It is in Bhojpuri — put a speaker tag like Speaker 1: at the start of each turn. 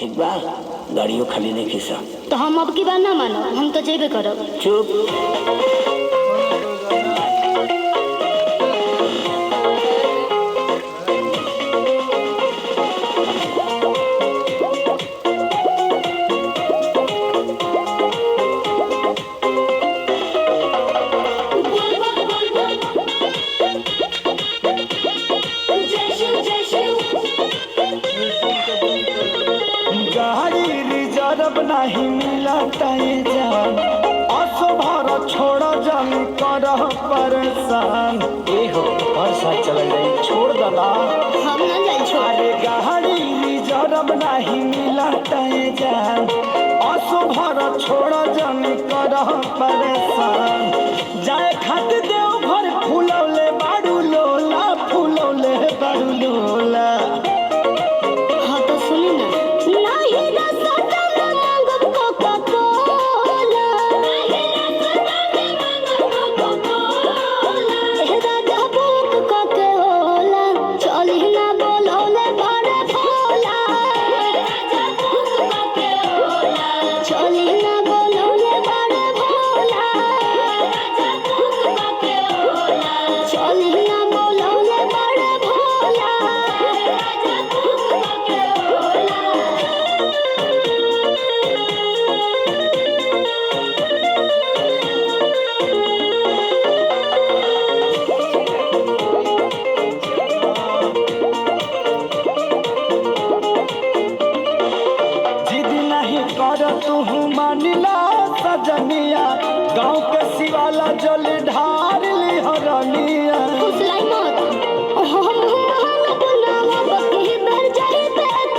Speaker 1: ठीक बा, गाड़ियों खाली नहीं खिसा।
Speaker 2: तो हम अब की बात ना मानो, हम तो जेबे करब।
Speaker 1: चुप।
Speaker 3: गाड़ी रिजर्व नहीं मिलता ये जान, असो भर छोड़ जम कर परेशान। ए हो हर साल चल जाई, छोड़ दला।
Speaker 2: हम ना जाई छोड़।
Speaker 3: अरे गाड़ी रिजर्व नहीं मिलता ये जान, असो भर छोड़ जम कर परेशान। जाए खातिर देव घर फूलौले बाड़ू लोला, फूलौले बाड़ू लोला।
Speaker 2: हाँ तो सुनी ना, नहीं रसता में मांगब कोका कोला, ए राजा बुक कोके होला, चली ना बोलौले बड़े भोला, चली ना बोलौले बड़े भोला, चली ना बोलौले बड़े भोला।
Speaker 3: जिद नहीं कर तू मानिला सजनिया, गाँव के शिवाला जल ढार ली हरनिया।